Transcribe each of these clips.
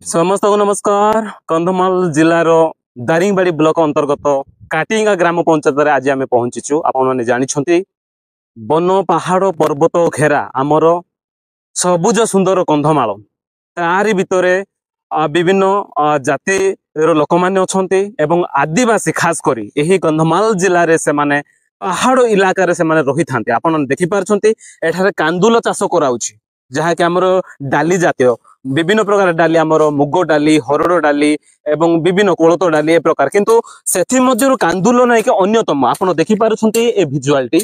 समस्त को नमस्कार। कंधमाल जिलार दारिंगबाड़ी ब्लॉक अंतर्गत काटिंगा ग्राम पंचायत आज आम पहुंचीचु। आपने जानते वन पहाड़ पर्वत घेरा आमर सबुज सुंदर कंधमाल तारी भितर विभिन्न जाति लोक मैंने अच्छा आदिवासी खास करी यही कंधमाल जिले में से माने पहाड़ इलाकार से माने रही था। आप देखिपारे एठारे कांदुल चाष कराउछि जहाँकि आमर डाली जातीय विभिन्न प्रकार डाली आमर मुग डाली हरड़ डाली एवं विभिन्न कोलथ डाली ए प्रकार किंतु सेथि मध्यरु कांदुल नाइक अन्यतम। आपण देखि पारुछंती ए विजुअलटी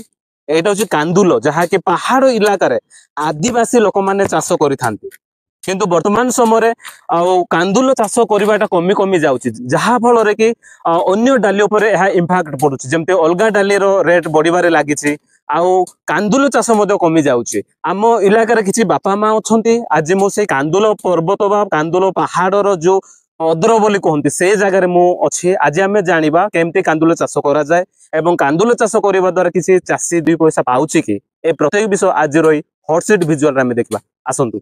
एटा होची कांदुल जहाँकि पहाड़ इलाका रे आदिवासी लोक माने चाष करिथांती किंतु वर्तमान समय कांदुल चाष करवाटा कमी कमी जाउची जहा फल रे कि अन्य डाली उपरे एहा इंपैक्ट पडुची जेमते अलगा डाली रो रेट बढ़िबारे लागिची आउ कांदुल चाष मध्य कमी जाउची। आम इलाकार किछि बापा माँ अछंती आज मो से कांदुल पर्वत बा कांदुल पहाड़ जो अद्र बोली कहते से जगह मु अच्छी आज आम जाना केमती कांदुल चाष करा जाए एवं कांदुल चाष करने द्वारा किसी चाषी दुई पैसा पाउची कि ए प्रत्येक विषय आज रही हॉटसीट विजुअल आम देखा आसतु।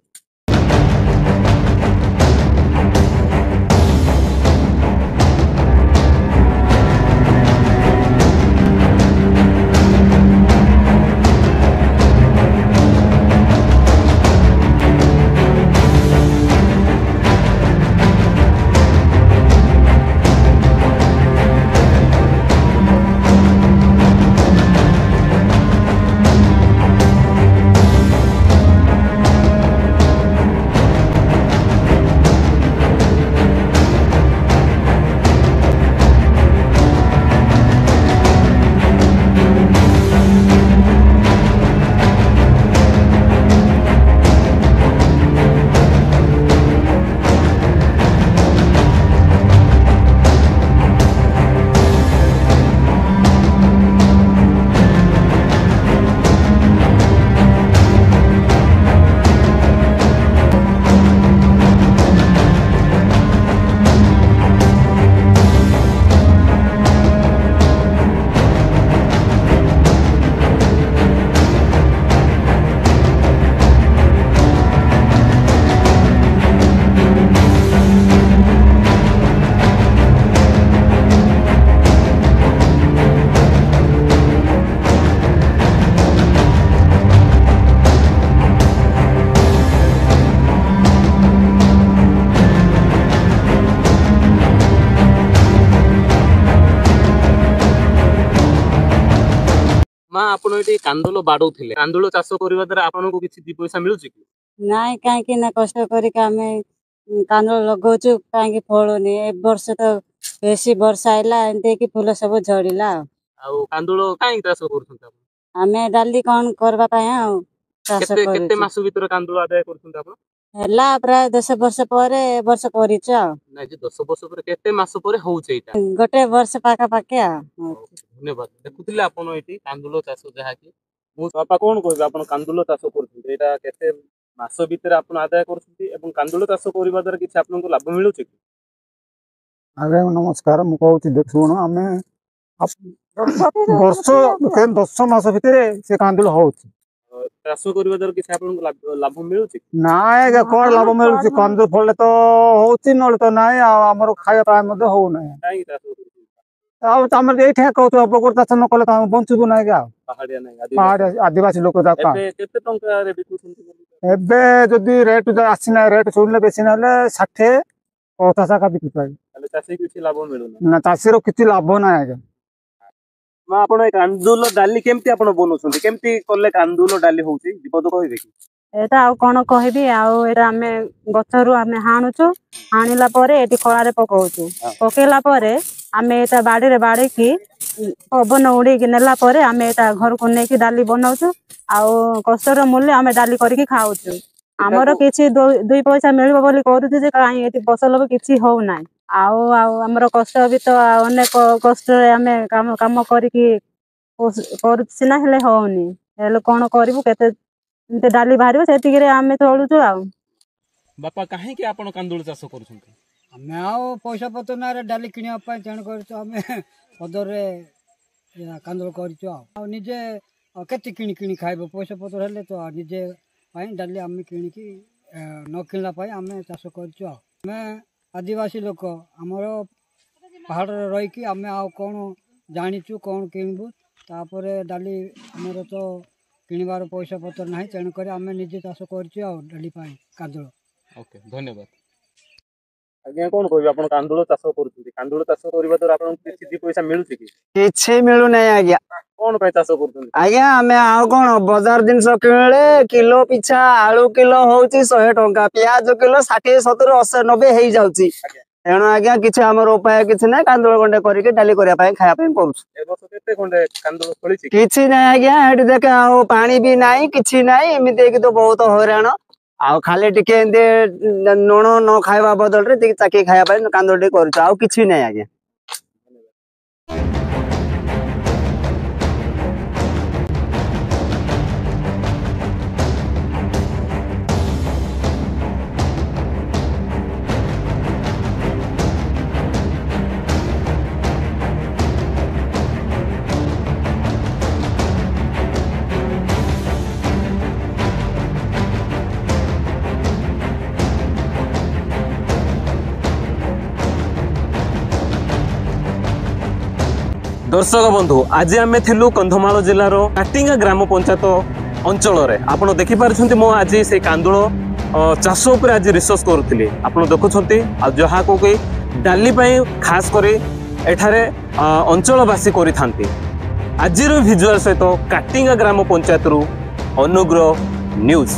माँ आप कांदुल बाड़ौले कांदुल चाष करने द्वारा आपको किसी दी पैसा मिलूँ कि नाई कहीं ना कष्ट करके कांदुल लगौचु कहीं फलुनी ए वर्ष तो बेसी वर्षा आइला एमती कि फूल सब झड़िला। कांदुल कहीं चाष कर आमे डाली कौन करबा पाए चाष केते मास भीतर कांदुल आदाय करछन आप ହେଲା प्राय 10 वर्ष पर वर्ष करिछ नाइ जे 10 वर्ष पर केते मास पर होउछ एटा गोटे वर्ष पाका पाके धन्यवाद। देखुथिले आपण एटी कांदुल चाष जहा कि मु बापा कोन कहबे आपण कांदुल चाष करछन एटा केते मास भीतर आपण आदाय करछन एवं कांदुल चाष करिबा द्वारा किछ आपनको लाभ मिलुछ कि आगे नमस्कार मु कहूँ देखुण आम वर्ष 10 मास भितर से कांदुल हो चाष करिबा द्वारा किछ आपनको लाभ मिलुछ कि ना कौन लाभ मिलुछ कांदुल फल तो होउची नले तो नाइ हमर खाया पाए मते हो नै काई चाष आमर ये कहू बगर चाष न कले तो बंचबू ना पहाड़िया नहीं पहाड़ आदिवासी लोक केते टंका रे बिकुछन एबे जदि रेट आसीना रेट सुनले बेसी ना 60 50 का बिकु पाए ताले चाषी किछ लाभ मिलुना ना चाषीर किछि लाभ ना आगे माँ आपण कांदुल डाली केमती आपण बनौछन केमती करले कांदुल डाली होउची विपद कहबे कि एटा आ कोन कहबी आमे गछरु आमे हाणुचु हाणिला परे एटी खळारे पकाउचु पकेला परे आमे एटा बाड़ी रे बाड़ी की पवन उड़ी की नेला परे आमे एटा घर को नेकी डाली बनाउचु आउ कष्टर मूल्य आमे डाली करके खाउचु आमर किछि दुई पैसा मिलबो बोली कहउछु जे काई एटी फसल भी किछि हो नाइ आमर कष्ट भी तो अनेक कष्ट आमे काम काम करके सिना हेले होउनी हेले कोन करिवु केते डाली बाहर से आमे चलुचु बापा कहीं आपण कांदुल चाष करूछन आमे आउ पैसा पत्र ना डाली किनिया पय तेन करछु आमे पदर रे कांदुल करछु आ निजे केते किनि किनि खाइबो पैसा पत्र हेले तो निजे पय डाली आमे किनि की न किनला पय आमे चाष करछु। ଆମେ ଆଦିବାସୀ ଲୋକ ଆମର ପାହାଡ଼ରେ ରହିକି ଆମେ ଆଉ କ'ଣ ଜାଣିଛୁ କ'ଣ କିଣିବୁ। ତାପରେ ଡାଲି ଆମର ତ କିଣିବାର ପଇସା ପତ୍ର ନାହିଁ, ତେଣୁକରି ଆମେ ନିଜେ ଚାଷ କରିଛୁ ଆଉ ଡାଲି ପାଇଁ କାନ୍ଦୁଳ। ଓକେ, ଧନ୍ୟବାଦ। ଆଜ୍ଞା କଣ କହିବେ, ଆପଣ କାନ୍ଦୁଳ ଚାଷ କରୁଛନ୍ତି, କାନ୍ଦୁଳ ଚାଷ କରିବା ଦ୍ୱାରା ଆପଣଙ୍କୁ କିଛି ଦି ପଇସା ମିଳୁଛି କି? କିଛି ମିଳୁନାହିଁ ଆଜ୍ଞା। କଣ ପାଇଁ ଚାଷ କରୁଛନ୍ତି? ଆଜ୍ଞା ଆମେ ଆଉ କଣ ବଜାର ଜିନିଷ କିଣିଲେ କିଲୋ ପିଛା ଆଳୁ କିଲୋ ହଉଛି 100 ଟଙ୍କା, ପିଆଜ କିଲୋ 60 70 80 90 ହେଇଯାଉଛି। ତେଣୁ ଆଜ୍ଞା କିଛି ଆମର ଉପାୟ କିଛି ନାହିଁ, କାନ୍ଦୁଳ ଗଣ୍ଡେ କରିକି ଡାଲି କରିବା ପାଇଁ ଖାଇବା ପାଇଁ କରୁଛୁ। ଏ ବର୍ଷ କେତେ ଖଣ୍ଡେ କାନ୍ଦୁଳ ଫଳିଛି? କିଛି ନାହିଁ ଆଜ୍ଞା, ଏଠି ଦେଖେ ଆଉ ପାଣି ବି ନାହିଁ କିଛି ନାହିଁ, ଏମିତି ହେଇକି ତ ବହୁତ ହଇରାଣ। ଆଉ ଖାଲି ଟିକେ ଏମିତି ଲୁଣ ନ ଖାଇବା ବଦଳରେ ଟିକେ ଚାକି ଖାଇବା ପାଇଁ କାନ୍ଦୁଳ ଟିକେ କରୁଛୁ, ଆଉ କିଛି ନାହିଁ ଆଜ୍ଞା। दर्शक बंधु आज आम थिलु कंधमाल जिलार काटिंगा ग्राम पंचायत अंचल आपण देखिपारे मो आज से कांदुल चाष उपर आज रिसर्च करुली। आपण देखुंत जहाँ को डाली खास कर एठारे अंचलवासी करि आज भिजुआल सहित काटिंगा ग्राम पंचायत अनुग्रह न्यूज।